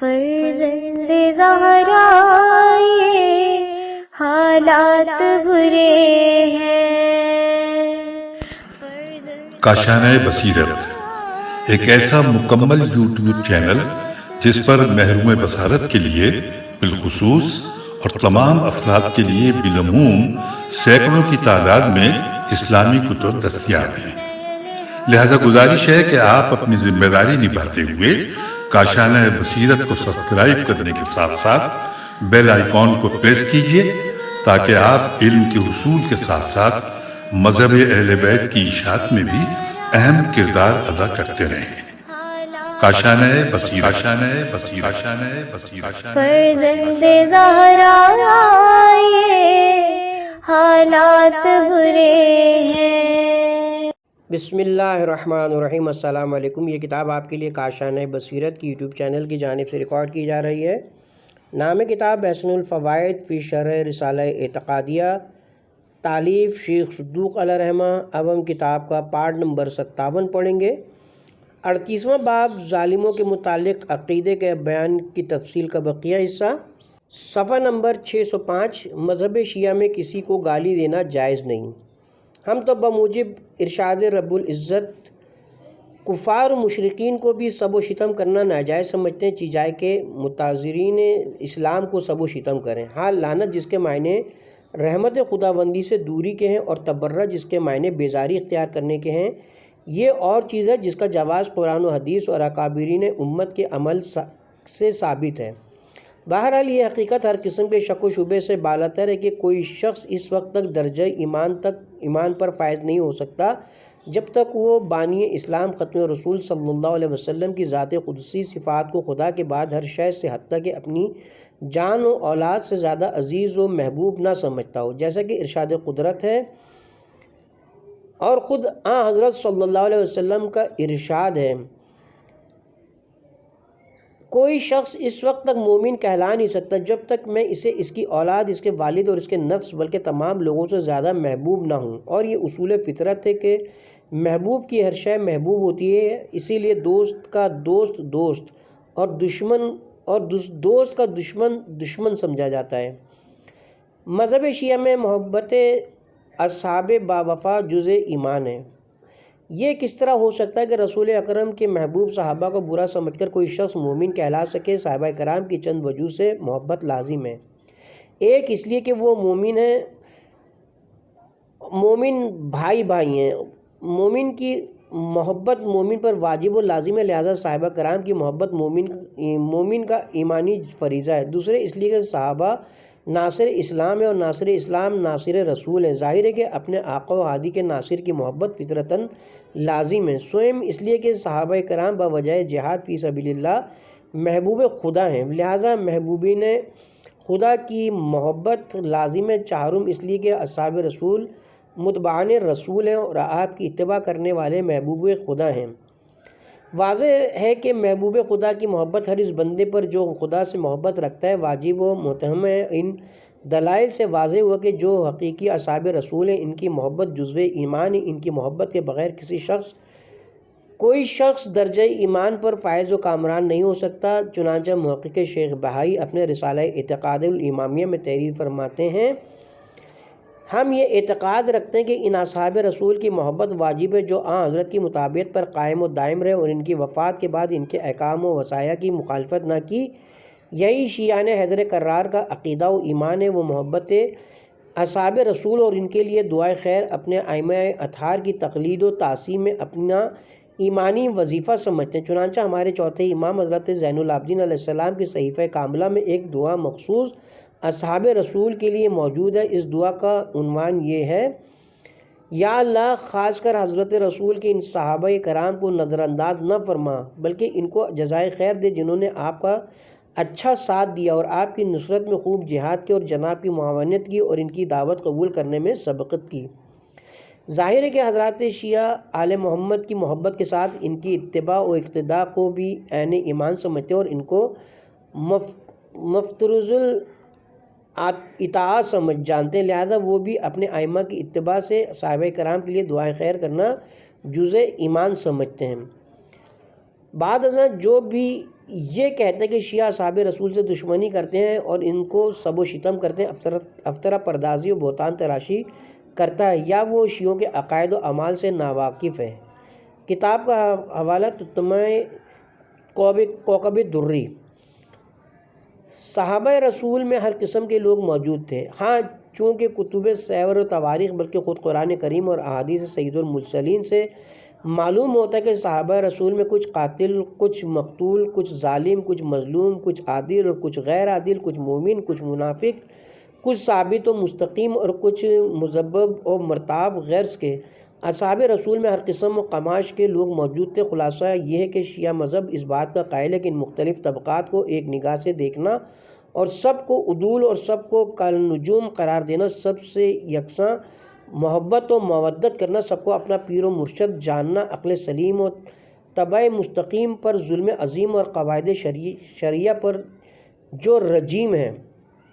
فرزند زہرا یہ حالات برے ہیں۔ کاشانہ بصیرت ایک ایسا مکمل یوٹیوب چینل جس پر محروم بصارت کے لیے بالخصوص اور تمام افراد کے لیے بالعموم سینکڑوں کی تعداد میں اسلامی کتب دستیاب ہیں۔ لہذا گزارش ہے کہ آپ اپنی ذمہ داری نبھاتے ہوئے کاشانہ بصیرت کو سبسکرائب کرنے کے ساتھ ساتھ بیل آئیکن کو پریس کیجیے تاکہ آپ علم کے حصول کے ساتھ ساتھ مذہب اہل بیت کی اشاعت میں بھی اہم کردار ادا کرتے رہیں۔ کاشانہ بصیرت۔ فرزند زہرا یہ حالات برے ہیں۔ بسم اللہ الرحمن الرحیم۔ السلام علیکم۔ یہ کتاب آپ کے لیے کاشانہ بصیرت کی یوٹیوب چینل کی جانب سے ریکارڈ کی جا رہی ہے۔ نام کتاب احسن الفوائد فی شرح رسالہ اعتقادیہ، تالیف شیخ صدوق علیہ رحمہ۔ اب ہم کتاب کا پارٹ نمبر 57 پڑھیں گے۔ 38واں باب ظالموں کے متعلق عقیدے کے بیان کی تفصیل کا بقیہ حصہ، صفحہ نمبر 605۔ مذہب شیعہ میں کسی کو گالی دینا جائز نہیں۔ ہم تو بموجب ارشاد رب العزت کفار و مشرقین کو بھی سب و شتم کرنا ناجائز سمجھتے ہیں، چیزائے کہ متاظرین اسلام کو سب و شتم کریں۔ حال لعنت جس کے معنی رحمت خداوندی سے دوری کے ہیں اور تبرہ جس کے معنی بیزاری اختیار کرنے کے ہیں، یہ اور چیز ہے جس کا جواز قرآن و حدیث اور اکابرین امت کے عمل سے ثابت ہے۔ بہرحال یہ حقیقت ہر قسم کے شک و شبے سے بالاتر ہے کہ کوئی شخص اس وقت تک درجہ ایمان پر فائز نہیں ہو سکتا جب تک وہ بانی اسلام ختم رسول صلی اللہ علیہ وسلم کی ذات قدسی صفات کو خدا کے بعد ہر شے سے حتیٰ کہ اپنی جان و اولاد سے زیادہ عزیز و محبوب نہ سمجھتا ہو، جیسا کہ ارشاد قدرت ہے اور خود حضرت صلی اللہ علیہ وسلم کا ارشاد ہے۔ کوئی شخص اس وقت تک مومن کہلا نہیں سکتا جب تک میں اسے اس کی اولاد، اس کے والد اور اس کے نفس بلکہ تمام لوگوں سے زیادہ محبوب نہ ہوں، اور یہ اصول فطرت ہے کہ محبوب کی ہر شے محبوب ہوتی ہے، اسی لیے دوست کا دوست دوست اور دوست کا دشمن سمجھا جاتا ہے۔ مذہب شیعہ میں محبت اصحاب باوفا جزء ایمان ہے۔ یہ کس طرح ہو سکتا ہے کہ رسول اکرم کے محبوب صحابہ کو برا سمجھ کر کوئی شخص مومن کہلا سکے؟ صحابہ کرام کی چند وجوہ سے محبت لازم ہے۔ ایک اس لیے کہ وہ مومن ہیں، مومن بھائی ہیں، مومن کی محبت مومن پر واجب و لازم ہے، لہذا صحابہ کرام کی محبت مومن کا ایمانی فریضہ ہے۔ دوسرے اس لیے کہ صحابہ ناصر اسلام ہے اور ناصر اسلام ناصر رسول ہے، ظاہر ہے کہ اپنے آقا و ہادی کے ناصر کی محبت فطرتاً لازم ہے۔ سوئم اس لیے کہ صحابہ کرام بوجہ جہاد فی سبیل اللہ محبوب خدا ہیں، لہٰذا محبوبین خدا کی محبت لازم ہے۔ چہارم اس لیے کہ اصحاب رسول متبعان رسول ہیں اور آپ کی اتباع کرنے والے محبوب خدا ہیں۔ واضح ہے کہ محبوب خدا کی محبت ہر اس بندے پر جو خدا سے محبت رکھتا ہے واجب و متہم ہے۔ ان دلائل سے واضح ہوا کہ جو حقیقی اصحاب رسول ہیں ان کی محبت جزو ایمان ہے، ان کی محبت کے بغیر کوئی شخص درجہ ایمان پر فائز و کامران نہیں ہو سکتا۔ چنانچہ محقق شیخ بہائی اپنے رسالہ اعتقاد الامامیہ میں تحریر فرماتے ہیں، ہم یہ اعتقاد رکھتے ہیں کہ ان اصحاب رسول کی محبت واجب ہے جو حضرت کی مطابعت پر قائم و دائم رہے اور ان کی وفات کے بعد ان کے احکام و وصایا کی مخالفت نہ کی۔ یہی شیعان حیدر کرار کا عقیدہ و ایمان ہے۔ وہ محبت اصحاب رسول اور ان کے لیے دعائے خیر اپنے ائمہ اطہار کی تقلید و تعظیم میں اپنا ایمانی وظیفہ سمجھتے ہیں۔ چنانچہ ہمارے چوتھے امام حضرت زین العابدین علیہ السلام کی صحیفہ کاملہ میں ایک دعا مخصوص اصحاب رسول کے لیے موجود ہے۔ اس دعا کا عنوان یہ ہے، یا اللہ خاص کر حضرت رسول کے ان صحابہ کرام کو نظر انداز نہ فرما بلکہ ان کو جزائے خیر دے جنہوں نے آپ کا اچھا ساتھ دیا اور آپ کی نصرت میں خوب جہاد کی اور جناب کی معاونت کی اور ان کی دعوت قبول کرنے میں سبقت کی۔ ظاہر ہے کہ حضرات شیعہ آل محمد کی محبت کے ساتھ ان کی اتباع و اقتداء کو بھی عین ایمان سمجھتے ہیں اور ان کو مفترض اطاعت سمجھ جانتے ہیں، لہذا وہ بھی اپنے ائمہ کی اتباع سے صحابہ کرام کے لیے دعائے خیر کرنا جزء ایمان سمجھتے ہیں۔ بعد ازاں جو بھی یہ کہتے ہیں کہ شیعہ اصحاب رسول سے دشمنی کرتے ہیں اور ان کو سب و شتم کرتے ہیں، افطرہ پردازی و بہتان تراشی کرتا ہے، یا وہ شیعوں کے عقائد و اعمال سے ناواقف ہے۔ کتاب کا حوالہ تتمہ کوکب دری۔ صحابہ رسول میں ہر قسم کے لوگ موجود تھے، ہاں چونکہ کتب سیر و تواریخ بلکہ خود قرآن کریم اور احادیث سید المرسلین سے معلوم ہوتا ہے کہ صحابہ رسول میں کچھ قاتل، کچھ مقتول، کچھ ظالم، کچھ مظلوم، کچھ عادل اور کچھ غیر عادل، کچھ مومن، کچھ منافق، کچھ ثابت و مستقیم اور کچھ مذبذب و مرتاب غرض کے۔ اصحاب رسول میں ہر قسم و قماش کے لوگ موجود تھے۔ خلاصہ یہ ہے کہ شیعہ مذہب اس بات کا قائل ہے کہ ان مختلف طبقات کو ایک نگاہ سے دیکھنا اور سب کو عدول اور سب کو کالنجوم قرار دینا، سب سے یکساں محبت و مودت کرنا، سب کو اپنا پیر و مرشد جاننا، عقل سلیم و طبع مستقیم پر ظلم عظیم اور قواعد شرعیہ پر جو رجیم ہے۔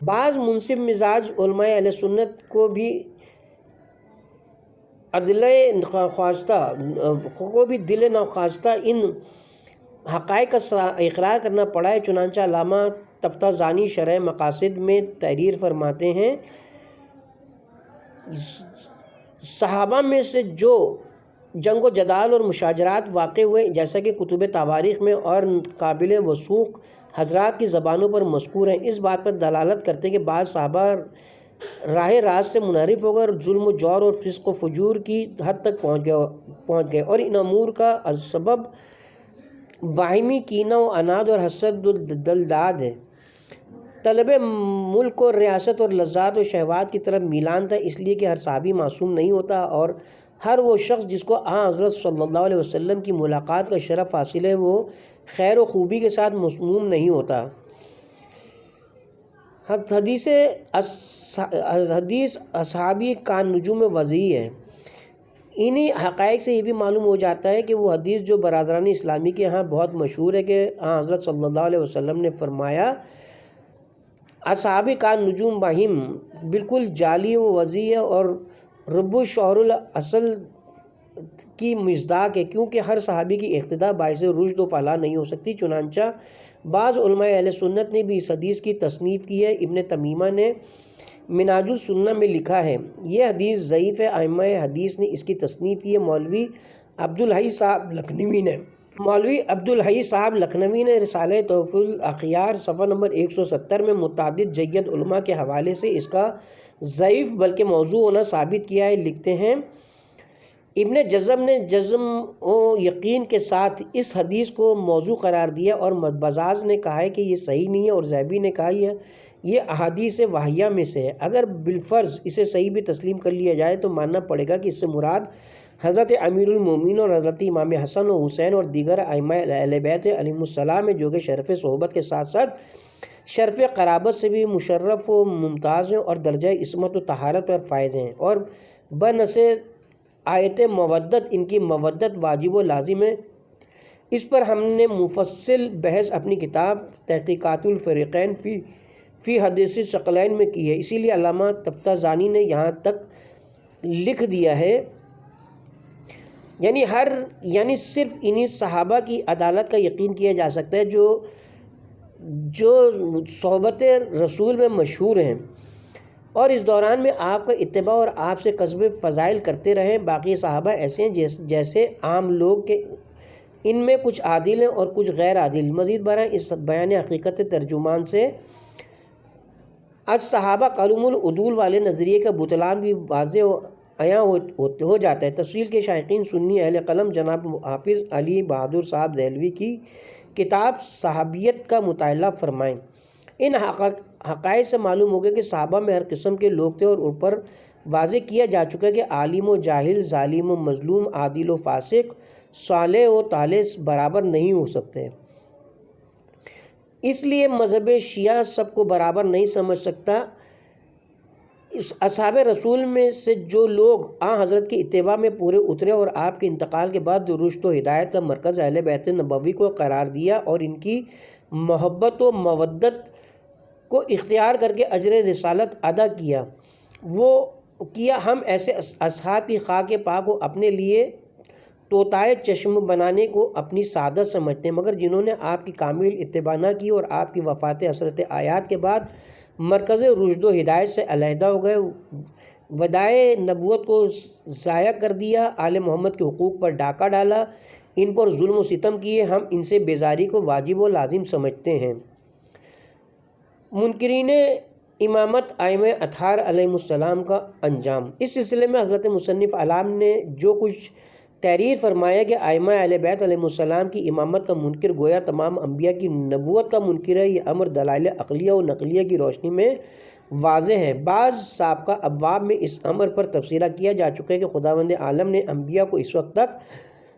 بعض منصف مزاج علماء اہل سنت کو بھی دل نخواستہ ان حقائق کا اقرار کرنا پڑا ہے۔ چنانچہ علامہ تفتازانی شرح مقاصد میں تحریر فرماتے ہیں، صحابہ میں سے جو جنگ و جدال اور مشاجرات واقع ہوئے، جیسا کہ کتب تواریخ میں اور قابل وثوق حضرات کی زبانوں پر مذکور ہیں، اس بات پر دلالت کرتے ہیں کہ بعض صحابہ راہ راست سے منحرف ہو کر ظلم و جور اور فسق و فجور کی حد تک پہنچ گئے، اور ان امور کا سبب باہمی کینہ و عناد اور حسد و دلداد ہے۔ طلب ملک اور ریاست اور لذات و شہوات کی طرف میلان تھا، اس لیے کہ ہر صحابی معصوم نہیں ہوتا، اور ہر وہ شخص جس کو حضرت صلی اللہ علیہ وسلم کی ملاقات کا شرف حاصل ہے، وہ خیر و خوبی کے ساتھ مسموم نہیں ہوتا۔ حدیث اصحابی کان نجوم وضعی ہے۔ انہی حقائق سے یہ بھی معلوم ہو جاتا ہے کہ وہ حدیث جو برادران اسلامی کے ہاں بہت مشہور ہے کہ حضرت صلی اللہ علیہ وسلم نے فرمایا، اصحابی کان نجوم بہم، بالکل جعلی و وضعی ہے اور رب الشعر الاصل کی مصداق ہے، کیونکہ ہر صحابی کی اقتداء باعث رشد و فلاح نہیں ہو سکتی۔ چنانچہ بعض علماء اہل سنت نے بھی اس حدیث کی تصنیف کی ہے۔ ابن تمیمہ نے منہاج السنہ میں لکھا ہے، یہ حدیث ضعیف ہے، ائمہ حدیث نے اس کی تصنیف کی ہے۔ مولوی عبدالحی صاحب لکھنوی نے رسالہ تحفۃ الاخیار صفحہ نمبر 170 میں متعدد جید علماء کے حوالے سے اس کا ضعیف بلکہ موضوع ہونا ثابت کیا ہے۔ لکھتے ہیں، ابن جزم نے جزم و یقین کے ساتھ اس حدیث کو موضوع قرار دیا، اور بزاز نے کہا ہے کہ یہ صحیح نہیں ہے، اور ذہبی نے کہا یہ احادیث واہیہ میں سے ہے۔ اگر بالفرض اسے صحیح بھی تسلیم کر لیا جائے تو ماننا پڑے گا کہ اس سے مراد حضرت امیر المومنین اور حضرت امام حسن و حسین اور دیگر ائمہ اہل بیت علیہم السلام ہے، جو کہ شرف صحبت کے ساتھ ساتھ شرف قرابت سے بھی مشرف و ممتاز ہیں اور درجہ عصمت و طہارت پر فائز ہیں، اور بنص آیت مودت ان کی مودت واجب و لازم ہے۔ اس پر ہم نے مفصل بحث اپنی کتاب تحقیقات الفریقین فی حدیث ثقلین میں کی ہے، اسی لیے علامہ تفتازانی نے یہاں تک لکھ دیا ہے، یعنی صرف انہی صحابہ کی عدالت کا یقین کیا جا سکتا ہے جو صحبت رسول میں مشہور ہیں اور اس دوران میں آپ کا اتباع اور آپ سے کسب فضائل کرتے رہیں۔ باقی صحابہ ایسے ہیں جیسے عام لوگ کے، ان میں کچھ عادل ہیں اور کچھ غیر عادل۔ مزید برآں اس بیان حقیقت ترجمان سے الصحابہ کلم العدول والے نظریے کا بطلان بھی واضح عیاں ہو جاتا ہے۔ تفصیل کے شائقین سنی اہل قلم جناب حافظ علی بہادر صاحب دہلوی کی کتاب صحابیت کا مطالعہ فرمائیں۔ ان حقائق سے معلوم ہو گیا کہ صحابہ میں ہر قسم کے لوگ تھے، اور اوپر واضح کیا جا چکا ہے کہ عالم و جاہل، ظالم و مظلوم، عادل و فاسق، صالح و طالح برابر نہیں ہو سکتے۔ اس لیے مذہب شیعہ سب کو برابر نہیں سمجھ سکتا۔ اصحاب رسول میں سے جو لوگ حضرت کی اتباع میں پورے اترے اور آپ کے انتقال کے بعد رشد و ہدایت کا مرکز اہل بیت نبوی کو قرار دیا اور ان کی محبت و مودت کو اختیار کر کے اجر رسالت ادا کیا، ہم ایسے اصحاب کی خاک پاک کو اپنے لیے طوطائے چشم بنانے کو اپنی سعادت سمجھتے ہیں، مگر جنہوں نے آپ کی کامل اتباع نہ کی اور آپ کی وفات حسرت آیات کے بعد مرکز رشد و ہدایت سے علیحدہ ہو گئے، ودائے نبوت کو ضائع کر دیا، آل محمد کے حقوق پر ڈاکہ ڈالا، ان پر ظلم و ستم کیے، ہم ان سے بیزاری کو واجب و لازم سمجھتے ہیں۔ منکرین امامت ائمہ اطہار علیہ السلام کا انجام۔ اس سلسلے میں حضرت مصنف علام نے جو کچھ تحریر فرمایا کہ ائمہ اہل بیت علیہ السلام کی امامت کا منکر گویا تمام انبیاء کی نبوت کا منکر ہے، یہ امر دلائل عقلیہ و نقلیہ کی روشنی میں واضح ہے۔ بعض سابقہ ابواب میں اس امر پر تبصرہ کیا جا چکا ہے کہ خداوند عالم نے انبیاء کو اس وقت تک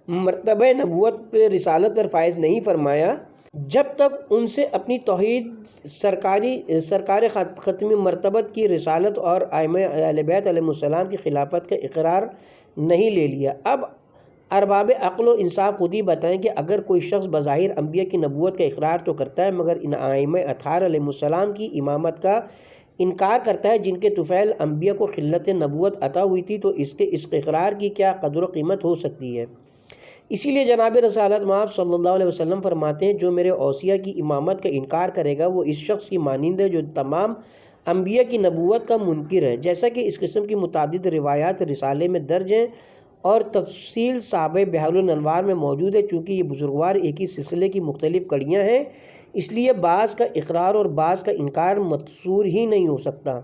مرتبہ نبوت پہ رسالت پر فائز نہیں فرمایا جب تک ان سے اپنی توحید، سرکار ختمی مرتبت کی رسالت اور ائمہ اہل بیت علیہ السلام کی خلافت کا اقرار نہیں لے لیا۔ اب ارباب عقل و انصاف خود ہی بتائیں کہ اگر کوئی شخص بظاہر انبیاء کی نبوت کا اقرار تو کرتا ہے مگر ان ائمہ اطہار علیہ السلام کی امامت کا انکار کرتا ہے جن کے طفیل انبیاء کو خلت نبوت عطا ہوئی تھی، تو اس اقرار کی کیا قدر و قیمت ہو سکتی ہے؟ اسی لیے جناب رسالت مآب صلی اللہ علیہ وسلم فرماتے ہیں جو میرے اوصیاء کی امامت کا انکار کرے گا وہ اس شخص کی مانند ہے جو تمام انبیاء کی نبوت کا منکر ہے۔ جیسا کہ اس قسم کی متعدد روایات رسالے میں درج ہیں اور تفصیل صحابہ بحار الانوار میں موجود ہے، چونکہ یہ بزرگوار ایک ہی سلسلے کی مختلف کڑیاں ہیں اس لیے بعض کا اقرار اور بعض کا انکار متصور ہی نہیں ہو سکتا۔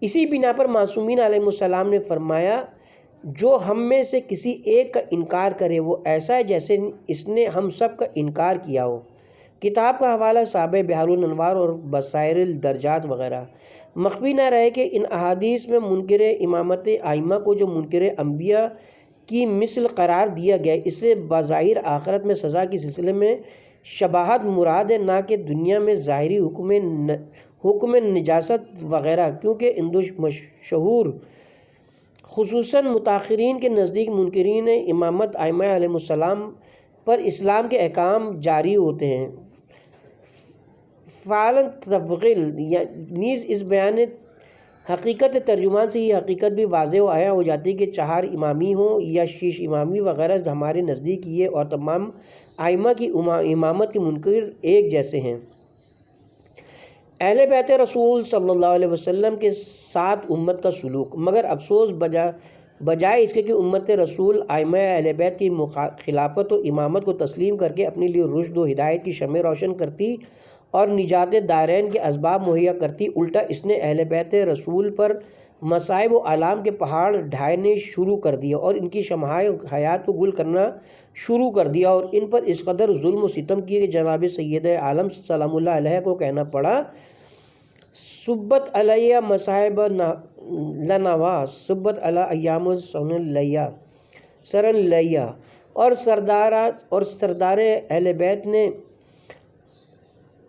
اسی بنا پر معصومین علیہ السلام نے فرمایا جو ہم میں سے کسی ایک کا انکار کرے وہ ایسا ہے جیسے اس نے ہم سب کا انکار کیا ہو۔ کتاب کا حوالہ صحابہ بحار الانوار اور بصائر الدرجات وغیرہ۔ مخفی نہ رہے کہ ان احادیث میں منکر امامت ائمہ کو جو منکر انبیاء کی مثل قرار دیا گیا اس سے بظاہر آخرت میں سزا کے سلسلے میں شباہت مراد ہے، نہ کہ دنیا میں ظاہری حکم نجاست وغیرہ، کیونکہ اندوش مشہور خصوصاً متاخرین کے نزدیک منکرین امامت ائمہ علیہ السلام پر اسلام کے احکام جاری ہوتے ہیں۔ فعلاً تفغیل نیز اس بیان حقیقت ترجمان سے یہ حقیقت بھی واضح و عیاں ہو جاتی ہے کہ چہار امامی ہوں یا شیش امامی وغیرہ ہمارے نزدیک یہ اور تمام ائمہ کی امامت کے منکر ایک جیسے ہیں۔ اہل بیت رسول صلی اللہ علیہ وسلم کے ساتھ امت کا سلوک، مگر افسوس بجائے اس کے کہ امت رسول ائمہ اہل بیت کی خلافت و امامت کو تسلیم کر کے اپنے لیے رشد و ہدایت کی شمع روشن کرتی اور نجات دارین کے اسباب مہیا کرتی، الٹا اس نے اہل بیت رسول پر مصائب و آلام کے پہاڑ ڈھائنے شروع کر دیا اور ان کی شمعائے حیات کو گل کرنا شروع کر دیا اور ان پر اس قدر ظلم و ستم کیے کہ جناب سید عالم سلام اللہ علیہ کو کہنا پڑا سبت علیہ مصائب لنوا سبت علی ایام سرن لیا، اور سردار اہل بیت نے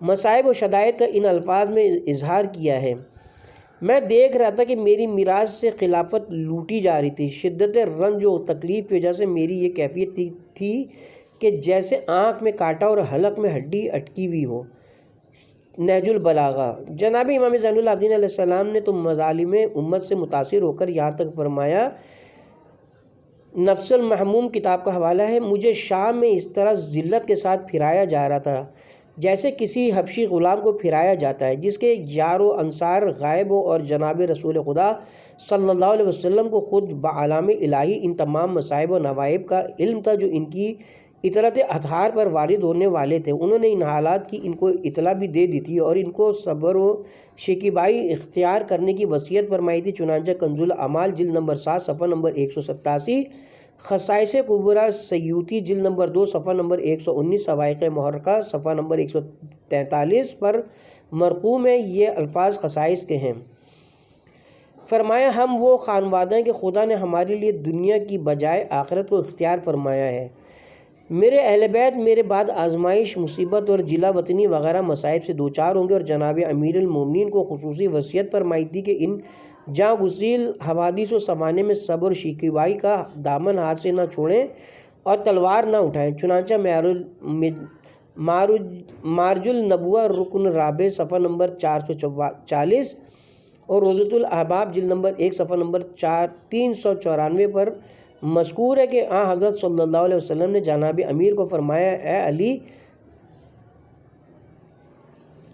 مصائب و شدائد کا ان الفاظ میں اظہار کیا ہے۔ میں دیکھ رہا تھا کہ میری میراث سے خلافت لوٹی جا رہی تھی، شدت رنج و تکلیف کی وجہ سے میری یہ کیفیت تھی کہ جیسے آنکھ میں کانٹا اور حلق میں ہڈی اٹکی ہوئی ہو۔ نہج البلاغہ۔ جناب امام زین العابدین علیہ السلام نے تو مظالم امت سے متاثر ہو کر یہاں تک فرمایا، نفس المحموم کتاب کا حوالہ ہے، مجھے شام میں اس طرح ذلت کے ساتھ پھرایا جا رہا تھا جیسے کسی حبشی غلام کو پھرایا جاتا ہے جس کے یار و انصار غائب ہو، اور جناب رسول خدا صلی اللہ علیہ وسلم کو خود بعلام الہی ان تمام مصائب و نوائب کا علم تھا جو ان کی اطرت اطہار پر وارد ہونے والے تھے۔ انہوں نے ان حالات کی ان کو اطلاع بھی دے دی تھی اور ان کو صبر و شکیبائی اختیار کرنے کی وصیت فرمائی تھی، چنانچہ کنز الاعمال جلد نمبر 7 صفحہ نمبر 187، خصائص کبریٰ سیوطی جلد نمبر 2 صفحہ نمبر 119، صواعق محرقہ صفحہ نمبر 143 پر مرقوم ہے۔ یہ الفاظ خصائص کے ہیں۔ فرمایا ہم وہ خانوادہ ہیں کہ خدا نے ہمارے لیے دنیا کی بجائے آخرت کو اختیار فرمایا ہے۔ میرے اہل بیت میرے بعد آزمائش، مصیبت اور جلا وطنی وغیرہ مصائب سے دوچار ہوں گے، اور جناب امیر المومنین کو خصوصی وصیت فرمائی تھی کہ ان جاں گسیل حوادث و سمانے میں صبر و شکیبائی کا دامن ہاتھ سے نہ چھوڑیں اور تلوار نہ اٹھائیں۔ چنانچہ مارج النبوہ رکن رابع صفحہ نمبر 440 اور روضۃ الاحباب جلد نمبر 1 صفحہ نمبر 394 پر مذکور ہے کہ حضرت صلی اللہ علیہ وسلم نے جناب امیر کو فرمایا، اے علی،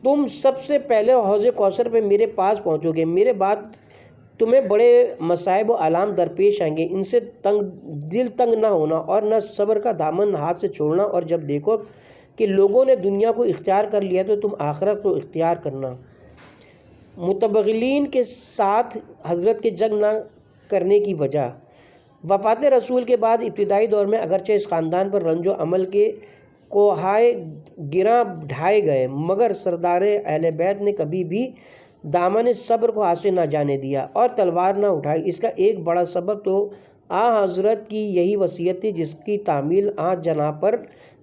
تم سب سے پہلے حوض کوثر پہ میرے پاس پہنچو گے، میرے بعد تمہیں بڑے مصائب و آلام درپیش آئیں گے، ان سے دل تنگ نہ ہونا اور نہ صبر کا دامن ہاتھ سے چھوڑنا، اور جب دیکھو کہ لوگوں نے دنیا کو اختیار کر لیا تو تم آخرت کو اختیار کرنا۔ متبغلین کے ساتھ حضرت کے جنگ نہ کرنے کی وجہ۔ وفات رسول کے بعد ابتدائی دور میں اگرچہ اس خاندان پر رنج و عمل کے کوہائے گراں ڈھائے گئے، مگر سردار اہل بیت نے کبھی بھی دامن صبر کو ہاتھ سے نہ جانے دیا اور تلوار نہ اٹھائی۔ اس کا ایک بڑا سبب تو حضرت کی یہی وصیت تھی جس کی تعمیل جناب پر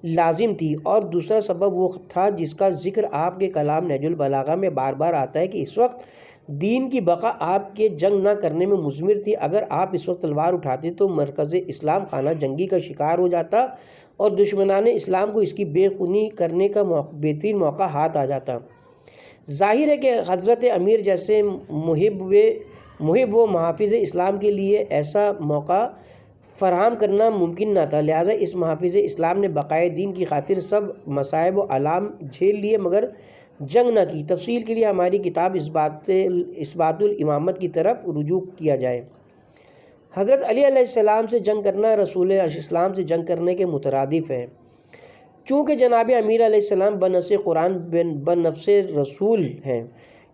لازم تھی، اور دوسرا سبب وہ تھا جس کا ذکر آپ کے کلام نہج البلاغہ میں بار بار آتا ہے کہ اس وقت دین کی بقا آپ کے جنگ نہ کرنے میں مضمر تھی۔ اگر آپ اس وقت تلوار اٹھاتے تو مرکز اسلام خانہ جنگی کا شکار ہو جاتا اور دشمنان اسلام کو اس کی بے خونی کرنے کا بہترین موقع ہاتھ آ جاتا۔ ظاہر ہے کہ حضرت امیر جیسے محب و محافظ اسلام کے لیے ایسا موقع فراہم کرنا ممکن نہ تھا، لہٰذا اس محافظ اسلام نے بقائے دین کی خاطر سب مصائب و آلام جھیل لیے مگر جنگ نہ کی۔ تفصیل کے لیے ہماری کتاب اثبات الامامت کی طرف رجوع کیا جائے۔ حضرت علی علیہ السلام سے جنگ کرنا رسول اسلام سے جنگ کرنے کے مترادف ہے۔ چونکہ جناب امیر علیہ السلام بنص قرآن بنفس رسول ہیں،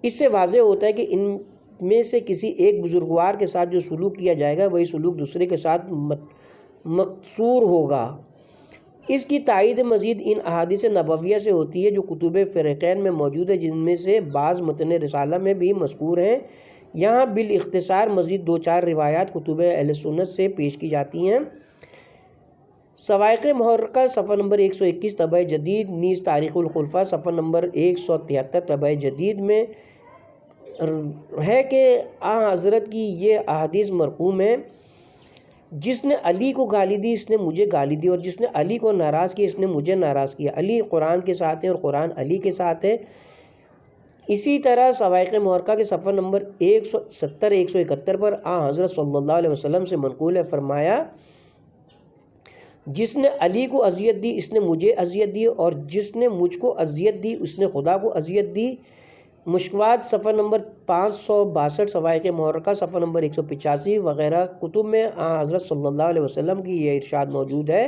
اس سے واضح ہوتا ہے کہ ان میں سے کسی ایک بزرگوار کے ساتھ جو سلوک کیا جائے گا وہی سلوک دوسرے کے ساتھ مقصور ہوگا۔ اس کی تائید مزید ان احادیث نبویہ سے ہوتی ہے جو کتب فریقین میں موجود ہے، جن میں سے بعض متن رسالہ میں بھی مذکور ہیں۔ یہاں بالاختصار مزید 2-4 روایات کتب اہل سنت سے پیش کی جاتی ہیں۔ سوائق محرقہ صفحہ نمبر 121 طبع جدید، نیز تاریخ الخلفاء صفحہ نمبر 173 طبع جدید میں ہے کہ حضرت کی یہ احادیث مرقوم ہیں، جس نے علی کو گالی دی اس نے مجھے گالی دی، اور جس نے علی کو ناراض کیا اس نے مجھے ناراض کیا۔ علی قرآن کے ساتھ ہے اور قرآن علی کے ساتھ ہے۔ اسی طرح سوائق محرقہ کے صفحہ نمبر 170-171 پر حضرت صلی اللہ علیہ وسلم سے منقول ہے، فرمایا، جس نے علی کو اذیت دی اس نے مجھے اذیت دی، اور جس نے مجھ کو اذیت دی اس نے خدا کو اذیت دی۔ مشکوات صفحہ نمبر 562، سوائق محرقہ صفحہ نمبر 185 وغیرہ کتب میں حضرت صلی اللہ علیہ وسلم کی یہ ارشاد موجود ہے۔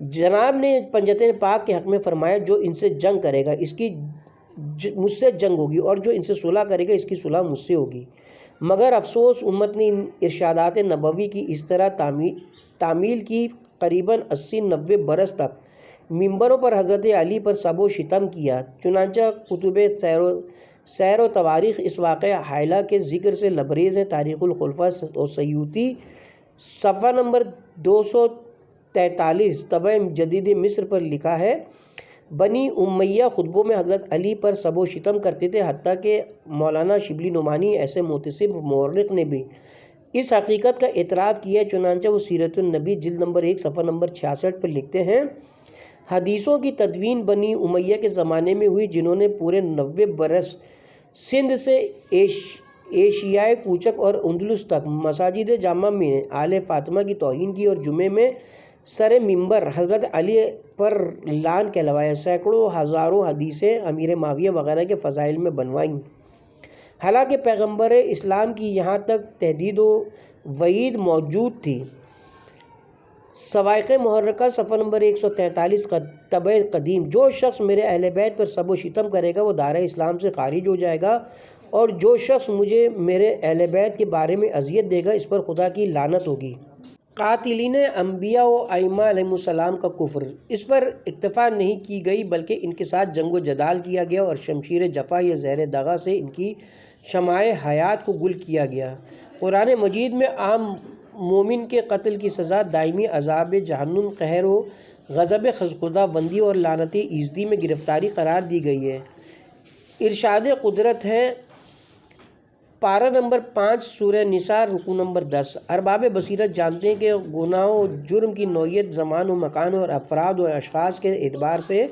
جناب نے پنجتین پاک کے حق میں فرمایا، جو ان سے جنگ کرے گا اس کی مجھ سے جنگ ہوگی، اور جو ان سے صلح کرے گا اس کی صلح مجھ سے ہوگی۔ مگر افسوس امت نے ان ارشادات نبوی کی اس طرح تعمیل کی قریباً 80-90 برس تک ممبروں پر حضرت علی پر سب و شتم کیا۔ چنانچہ کتب سیر و تواریخ اس واقعہ حائلہ کے ذکر سے لبریز ہیں۔ تاریخ الخلفاء و سیوطی صفحہ نمبر 243 طبع جدید مصر پر لکھا ہے، بنی امیہ خطبوں میں حضرت علی پر سب و شتم کرتے تھے، حتیٰ کہ مولانا شبلی نعمانی ایسے محتسب مورخ نے بھی اس حقیقت کا اعتراف کیا ہے۔ چنانچہ وہ سیرت النبی جلد نمبر 1 صفحہ نمبر 66 پر لکھتے ہیں، حدیثوں کی تدوین بنی امیہ کے زمانے میں ہوئی، جنہوں نے پورے 90 برس سندھ سے ایشیائے کوچک اور اندلس تک مساجد جامع میں آل فاطمہ کی توہین کی، اور جمعے میں سر ممبر حضرت علی پر لعن کہلوایا۔ سینکڑوں ہزاروں حدیثیں امیر معاویہ وغیرہ کے فضائل میں بنوائیں۔ حالانکہ پیغمبر اسلام کی یہاں تک تہدید و وعید موجود تھی۔ سوائق محرقہ صفحہ نمبر 143 طبع قدیم، جو شخص میرے اہل بیت پر سب و شتم کرے گا وہ دائرہ اسلام سے خارج ہو جائے گا، اور جو شخص مجھے میرے اہل بیت کے بارے میں اذیت دے گا اس پر خدا کی لعنت ہوگی۔ قاتلین انبیاء و ائمہ علیہم السلام کا کفر، اس پر اکتفا نہیں کی گئی بلکہ ان کے ساتھ جنگ و جدال کیا گیا، اور شمشیر جفا یا زہر دغا سے ان کی شمع حیات کو گل کیا گیا۔ قرآن مجید میں عام مومن کے قتل کی سزا دائمی عذاب جہنم، قہر و غضب خدا بندی اور لعنت ایزدی میں گرفتاری قرار دی گئی ہے۔ ارشاد قدرت ہے، پارہ نمبر 5 سورہ نساء رکوع نمبر 10، ارباب بصیرت جانتے ہیں کہ گناہ و جرم کی نوعیت زمان و مکان اور افراد و اشخاص کے اعتبار سے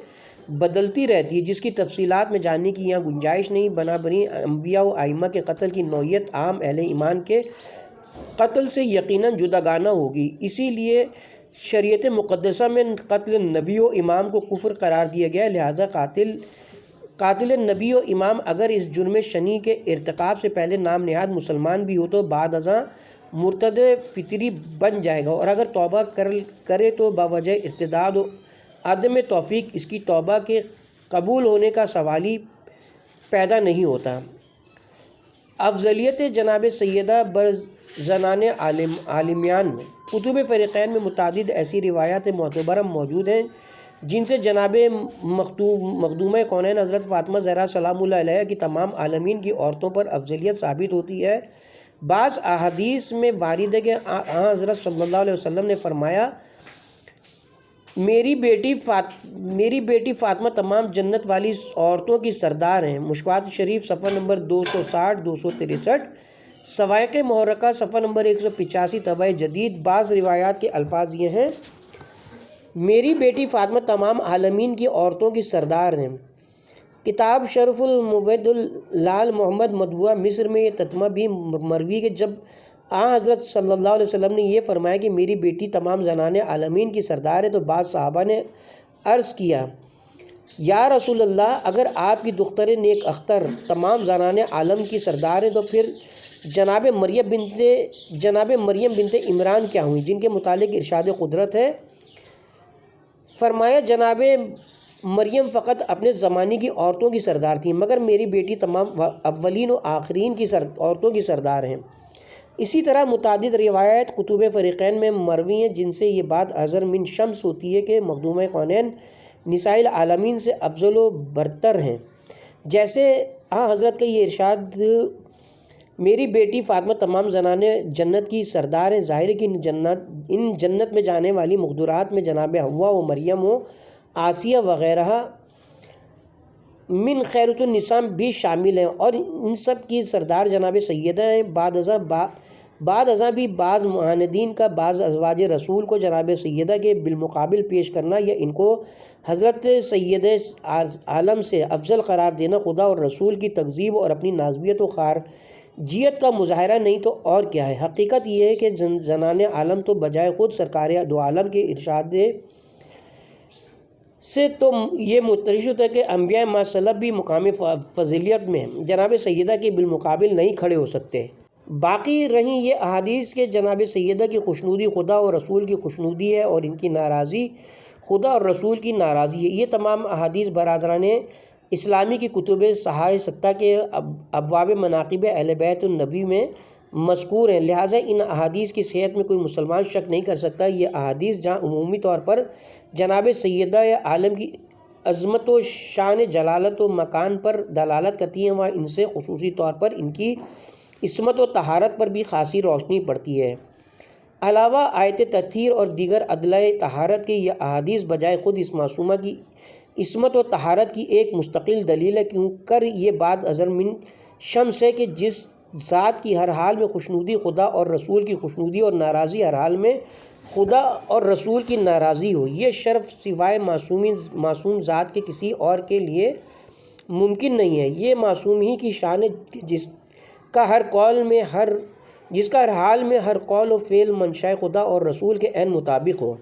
بدلتی رہتی ہے، جس کی تفصیلات میں جاننے کی یہاں گنجائش نہیں۔ بنابراین انبیاء و ائمہ کے قتل کی نوعیت عام اہل ایمان کے قتل سے یقیناً جداگانہ ہوگی، اسی لیے شریعت مقدسہ میں قتل نبی و امام کو کفر قرار دیا گیا، لہٰذا قاتل نبی و امام اگر اس جرم شنیع کے ارتکاب سے پہلے نام نہاد مسلمان بھی ہو تو بعد ازاں مرتد فطری بن جائے گا، اور اگر توبہ کرے تو بوجہ ارتداد و عدم توفیق اس کی توبہ کے قبول ہونے کا سوال ہی پیدا نہیں ہوتا۔ افضلیت جناب سیدہ بر زنان عالمیان میں کتب فریقین میں متعدد ایسی روایات معتبرہ موجود ہیں جن سے جناب مخدومہ کونین حضرت فاطمہ زہرا سلام اللہ علیہا کی تمام عالمین کی عورتوں پر افضلیت ثابت ہوتی ہے۔ بعض احادیث میں وارد ہے کہ حضرت صلی اللہ علیہ وسلم نے فرمایا، میری بیٹی فاطمہ تمام جنت والی عورتوں کی سردار ہیں۔ مشکوات شریف صفحہ نمبر 260 263، سوائق محرقہ صفحہ نمبر 185 طبع جدید۔ بعض روایات کے الفاظ یہ ہیں، میری بیٹی فاطمہ تمام عالمین کی عورتوں کی سردار ہیں۔ کتاب شرف المبید لال محمد مطبوعہ مصر میں یہ تتمہ بھی مروی کہ جب حضرت صلی اللہ علیہ وسلم نے یہ فرمایا کہ میری بیٹی تمام زنان عالمین کی سردار ہے تو بعض صحابہ نے عرض کیا، یا رسول اللہ، اگر آپ کی دختر نیک اختر تمام زنان عالم کی سردار ہیں تو پھر جناب مریم بنت عمران کیا ہوئیں جن کے متعلق ارشاد قدرت ہے؟ فرمایا، جناب مریم فقط اپنے زمانے کی عورتوں کی سردار تھیں، مگر میری بیٹی تمام اولین و آخرین کی عورتوں کی سردار ہیں۔ اسی طرح متعدد روایات کتب فریقین میں مروی ہیں جن سے یہ بات اظہر من شمس ہوتی ہے کہ مخدومہ کونین نساء العالمین سے افضل و برتر ہیں۔ جیسے حضرت کا یہ ارشاد، میری بیٹی فاطمہ تمام زنان جنت کی سردار ہیں، ظاہر ہے کہ ان جنت میں جانے والی مخدرات میں جناب حوا و مریم و آسیہ وغیرہ من خیرۃ النساء بھی شامل ہیں، اور ان سب کی سردار جناب سیدہ ہیں۔ بعد ازاں بھی بعض معاندین کا بعض ازواج رسول کو جناب سیدہ کے بالمقابل پیش کرنا یا ان کو حضرت سید عالم سے افضل قرار دینا خدا اور رسول کی تکذیب اور اپنی نازبیت و خارجیت کا مظاہرہ نہیں تو اور کیا ہے۔ حقیقت یہ ہے کہ زنان عالم تو بجائے خود سرکار دو عالم کے ارشاد سے تو یہ مترشد ہے کہ انبیاء ما سلب بھی مقام فضیلیت میں جناب سیدہ کے بالمقابل نہیں کھڑے ہو سکتے۔ باقی رہیں یہ احادیث کے جناب سیدہ کی خوشنودی خدا اور رسول کی خوشنودی ہے اور ان کی ناراضی خدا اور رسول کی ناراضی ہے۔ یہ تمام احادیث برادران اسلامی کی کتب صحائح ستہ کے ابواب مناقب اہل بیت النبی میں مذکور ہیں، لہٰذا ان احادیث کی صحت میں کوئی مسلمان شک نہیں کر سکتا۔ یہ احادیث جہاں عمومی طور پر جناب سیدہ عالم کی عظمت و شان جلالت و مکان پر دلالت کرتی ہیں، وہاں ان سے خصوصی طور پر ان کی عصمت و طہارت پر بھی خاصی روشنی پڑتی ہے۔ علاوہ آیت تطہیر اور دیگر ادلہ طہارت کے یہ احادیث بجائے خود اس معصومہ کی عصمت و طہارت کی ایک مستقل دلیل ہے، کیوں کر یہ بات اظہر من شمس ہے کہ جس ذات کی ہر حال میں خوشنودی خدا اور رسول کی خوشنودی اور ناراضی ہر حال میں خدا اور رسول کی ناراضی ہو، یہ شرف سوائے معصوم ذات کے کسی اور کے لیے ممکن نہیں ہے۔ یہ معصوم ہی کی شان ہے جس کا ہر حال میں ہر قول و فعل منشاء خدا اور رسول کے عین مطابق ہو۔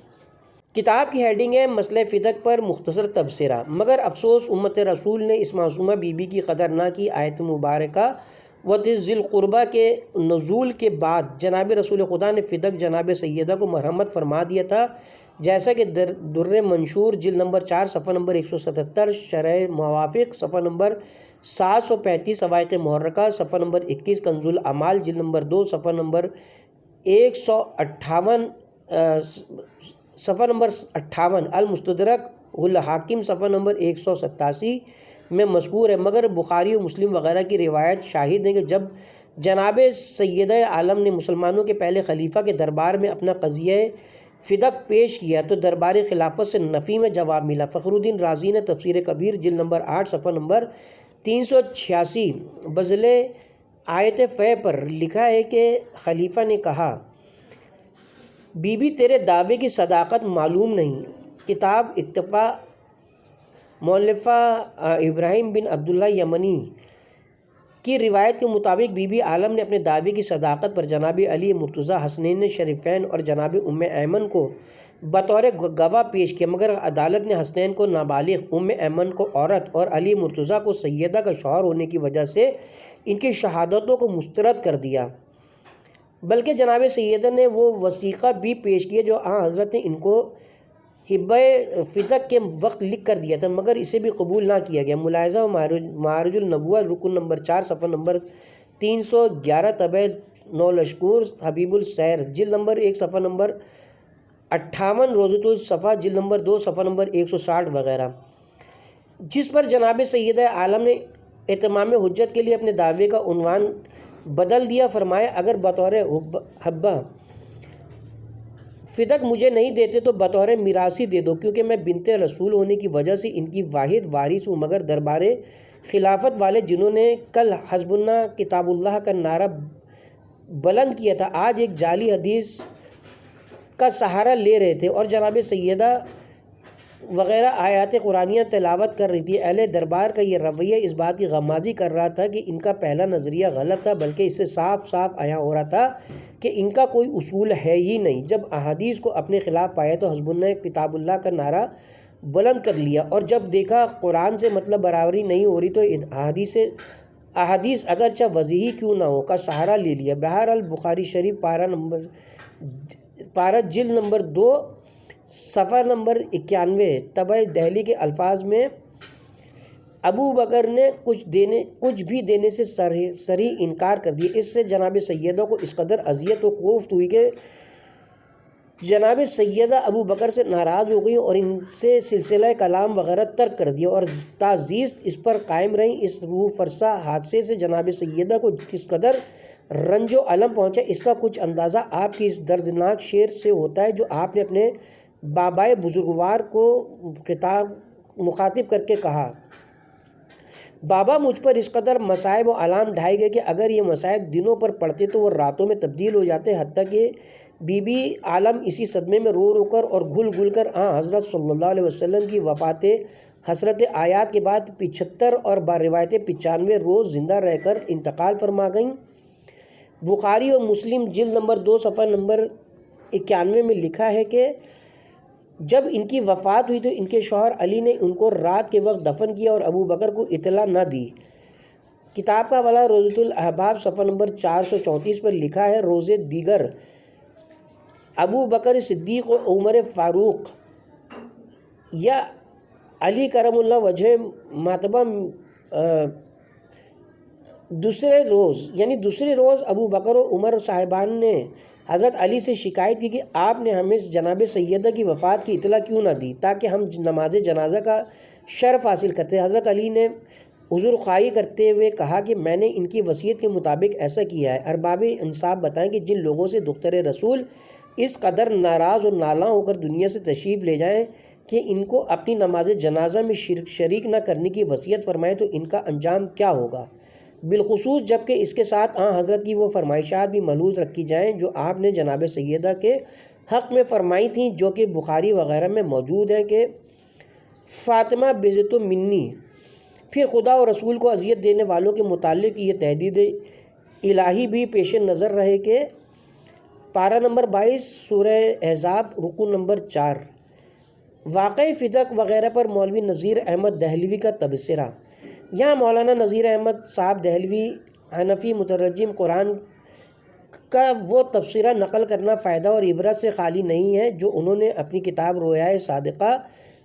کتاب کی ہیڈنگ ہے مسئلہ فدق پر مختصر تبصرہ۔ مگر افسوس امت رسول نے اس معصومہ بی بی کی قدر نہ کی۔ آیت مبارکہ وَذِی القربیٰ کے نزول کے بعد جناب رسول خدا نے فدق جناب سیدہ کو مرحمت فرما دیا تھا، جیسا کہ در منشور جلد نمبر 4 صفحہ نمبر 177، شرح موافق صفحہ نمبر 735، سوائق محرقہ صفحہ نمبر 21، کنز الاعمال جلد نمبر 2 صفحہ نمبر 158، صفحہ نمبر 58، المستدرک الحاکم صفحہ نمبر 187 میں مذکور ہے۔ مگر بخاری و مسلم وغیرہ کی روایت شاہد ہیں کہ جب جناب سیدہ عالم نے مسلمانوں کے پہلے خلیفہ کے دربار میں اپنا قضیہ فدق پیش کیا تو دربار خلافت سے نفی میں جواب ملا۔ فخر الدین رازی نے تفسیر کبیر جلد نمبر 8 صفحہ نمبر 386 بذل آیت فہ پر لکھا ہے کہ خلیفہ نے کہا، بی بی تیرے دعوے کی صداقت معلوم نہیں۔ کتاب اکتفا، مولفہ ابراہیم بن عبداللہ یمنی، کی روایت کے مطابق بی بی عالم نے اپنے دعوے کی صداقت پر جناب علی مرتضیٰ حسنین شریفین اور جناب ایمن کو بطور گواہ پیش کیا، مگر عدالت نے حسنین کو نابالغ، ایمن کو عورت اور علی مرتضیٰ کو سیدہ کا شوہر ہونے کی وجہ سے ان کی شہادتوں کو مسترد کر دیا، بلکہ جناب سیدہ نے وہ وثیقہ بھی پیش کیا جو حضرت نے ان کو حبہ فتق کے وقت لکھ کر دیا تھا، مگر اسے بھی قبول نہ کیا گیا۔ ملاحظہ و معارج النبوہ رکن نمبر 4 صفحہ نمبر 311 طبع نو لشکور حبیب السیر جلد نمبر 1 صفحہ نمبر 58 روضۃ الصفا جلد نمبر 2 صفحہ نمبر 160 وغیرہ، جس پر جناب سیدہ عالم نے اتمام حجت کے لیے اپنے دعوے کا عنوان بدل دیا، فرمایا اگر بطور حبہ فتق مجھے نہیں دیتے تو بطور میراثی دے دو، کیونکہ میں بنت رسول ہونے کی وجہ سے ان کی واحد وارث ہوں، مگر دربار خلافت والے جنہوں نے کل حسبنا کتاب اللہ کا نعرہ بلند کیا تھا، آج ایک جعلی حدیث کا سہارا لے رہے تھے اور جناب سیدہ وغیرہ آیات قرآنیہ تلاوت کر رہی تھی۔ اہل دربار کا یہ رویہ اس بات کی غمازی کر رہا تھا کہ ان کا پہلا نظریہ غلط تھا، بلکہ اس سے صاف صاف عیاں ہو رہا تھا کہ ان کا کوئی اصول ہے ہی نہیں۔ جب احادیث کو اپنے خلاف پایا تو حسبنا کتاب اللہ کا نعرہ بلند کر لیا، اور جب دیکھا قرآن سے مطلب برابری نہیں ہو رہی تو احادیث اگرچہ وضیحی کیوں نہ ہو کا سہارا لے لیا۔ بہرحال بخاری شریف پارہ جلد نمبر 2 صفحہ نمبر 91 طبع دہلی کے الفاظ میں ابو بکر نے کچھ بھی دینے سے صریح انکار کر دیا۔ اس سے جناب سیدہ کو اس قدر اذیت و کوفت ہوئی کہ جناب سیدہ ابو بکر سے ناراض ہو گئی اور ان سے سلسلہ کلام وغیرہ ترک کر دیا، اور تعزیز اس پر قائم رہی۔ اس روح فرسا حادثے سے جناب سیدہ کو کس قدر رنج و علم پہنچا، اس کا کچھ اندازہ آپ کی اس دردناک شعر سے ہوتا ہے جو آپ نے اپنے بابائے بزرگوار کو مخاطب کر کے کہا: بابا مجھ پر اس قدر مصائب و آلام ڈھائے گئے کہ اگر یہ مصائب دنوں پر پڑتے تو وہ راتوں میں تبدیل ہو جاتے، حتیٰ کہ بی بی عالم اسی صدمے میں رو رو کر اور گھل گھل کر حضرت صلی اللہ علیہ وسلم کی وفات حسرت آیات کے بعد 75 اور باروایت 95 روز زندہ رہ کر انتقال فرما گئیں۔ بخاری اور مسلم جلد نمبر 2 صفحہ نمبر 91 میں لکھا ہے کہ جب ان کی وفات ہوئی تو ان کے شوہر علی نے ان کو رات کے وقت دفن کیا اور ابو بکر کو اطلاع نہ دی۔ کتاب کا حوالہ روضۃ الاحباب صفحہ نمبر 434 پر لکھا ہے: روزے دیگر ابو بکر صدیق و عمر فاروق یا علی کرم اللہ وجہ ماتبہ دوسرے روز ابو بکر و عمر صاحبان نے حضرت علی سے شکایت کی کہ آپ نے ہمیں جناب سیدہ کی وفات کی اطلاع کیوں نہ دی تاکہ ہم نماز جنازہ کا شرف حاصل کرتے۔ حضرت علی نے عذر خواہی کرتے ہوئے کہا کہ میں نے ان کی وصیت کے مطابق ایسا کیا ہے۔ ارباب انصاف بتائیں کہ جن لوگوں سے دختر رسول اس قدر ناراض اور نالاں ہو کر دنیا سے تشریف لے جائیں کہ ان کو اپنی نماز جنازہ میں شریک نہ کرنے کی وصیت فرمائے تو ان کا انجام کیا ہوگا، بالخصوص جبکہ اس کے ساتھ حضرت کی وہ فرمائشات بھی ملحوظ رکھی جائیں جو آپ نے جناب سیدہ کے حق میں فرمائی تھیں، جو کہ بخاری وغیرہ میں موجود ہیں کہ فاطمہ بذت منی۔ پھر خدا اور رسول کو اذیت دینے والوں کے متعلق یہ تحدید الہی بھی پیش نظر رہے کہ پارہ نمبر 22 سورہ احزاب رکن نمبر 4 واقعی فتق وغیرہ پر مولوی نذیر احمد دہلوی کا تبصرہ۔ یہاں مولانا نذیر احمد صاحب دہلوی حنفی مترجم قرآن کا وہ تبصرہ نقل کرنا فائدہ اور عبرت سے خالی نہیں ہے جو انہوں نے اپنی کتاب رویائے صادقہ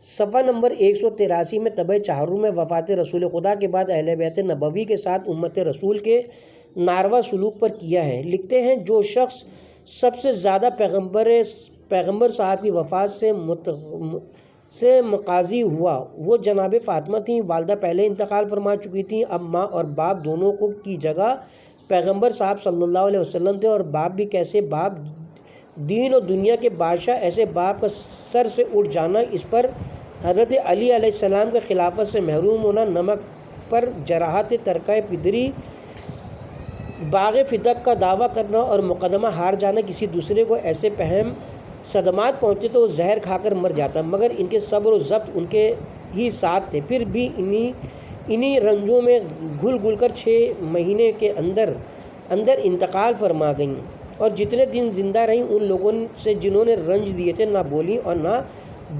صفحہ نمبر 183 میں طبع چہارم میں وفات رسول خدا کے بعد اہل بیت نبوی کے ساتھ امت رسول کے ناروا سلوک پر کیا ہے۔ لکھتے ہیں: جو شخص سب سے زیادہ پیغمبر صاحب کی وفات سے مقاضی ہوا وہ جناب فاطمہ تھیں۔ والدہ پہلے انتقال فرما چکی تھیں، اب ماں اور باپ دونوں کو کی جگہ پیغمبر صاحب صلی اللہ علیہ وسلم تھے، اور باپ بھی کیسے باپ، دین اور دنیا کے بادشاہ، ایسے باپ کا سر سے اٹھ جانا، اس پر حضرت علی علیہ السلام کے خلافت سے محروم ہونا، نمک پر جراحت ترکہ پدری، باغ فتق کا دعویٰ کرنا اور مقدمہ ہار جانا، کسی دوسرے کو ایسے پہم صدمات پہنچتے تو وہ زہر کھا کر مر جاتا، مگر ان کے صبر و ضبط ان کے ہی ساتھ تھے۔ پھر بھی انہی رنجوں میں گھل گھل کر 6 مہینے کے اندر انتقال فرما گئیں، اور جتنے دن زندہ رہیں ان لوگوں سے جنہوں نے رنج دیے تھے نہ بولی اور نہ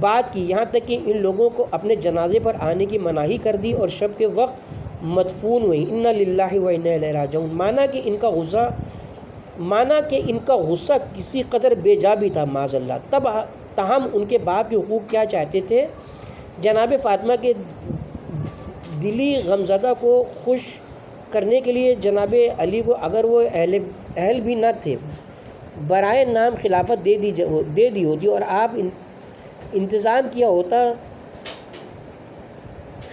بات کی، یہاں تک کہ ان لوگوں کو اپنے جنازے پر آنے کی مناہی کر دی اور شب کے وقت مدفون ہوئی۔ انا للہ و انا الیہ راجعون۔ مانا کہ ان کا غصہ کسی قدر بے جا بھی تھا معاذ اللہ، تاہم ان کے باپ کے حقوق کیا چاہتے تھے؟ جناب فاطمہ کے دلی غمزدہ کو خوش کرنے کے لیے جناب علی کو اگر وہ اہل بھی نہ تھے برائے نام خلافت دے دی ہوتی اور آپ انتظام کیا ہوتا۔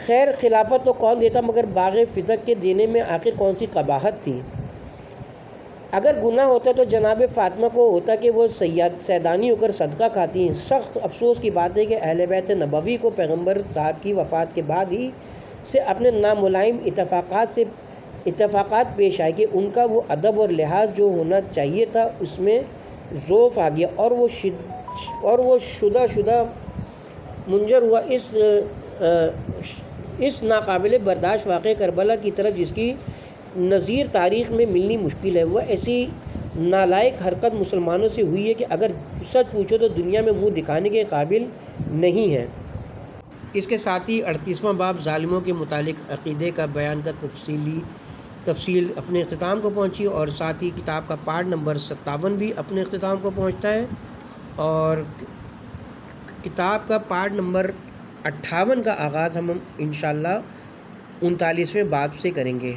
خیر خلافت تو کون دیتا مگر باغ فتق کے دینے میں آخر کون سی قباحت تھی؟ اگر گناہ ہوتا تو جناب فاطمہ کو ہوتا کہ وہ سیدانی ہو کر صدقہ کھاتی۔ سخت افسوس کی بات ہے کہ اہل بیت نبوی کو پیغمبر صاحب کی وفات کے بعد ہی سے اپنے ناملائم اتفاقات پیش آئے کہ ان کا وہ ادب اور لحاظ جو ہونا چاہیے تھا اس میں ضعف آ گیا، اور وہ شدہ منجر ہوا اس ناقابل برداشت واقعہ کربلا کی طرف جس کی نظیر تاریخ میں ملنی مشکل ہے۔ وہ ایسی نالائق حرکت مسلمانوں سے ہوئی ہے کہ اگر سچ پوچھو تو دنیا میں منہ دکھانے کے قابل نہیں ہے۔ اس کے ساتھ ہی 38واں باب ظالموں کے متعلق عقیدے کا بیان کا تفصیل اپنے اختتام کو پہنچی، اور ساتھ ہی کتاب کا پارٹ نمبر 57 بھی اپنے اختتام کو پہنچتا ہے، اور کتاب کا پارٹ نمبر 58 کا آغاز ہم انشاءاللہ 39ویں باب سے کریں گے۔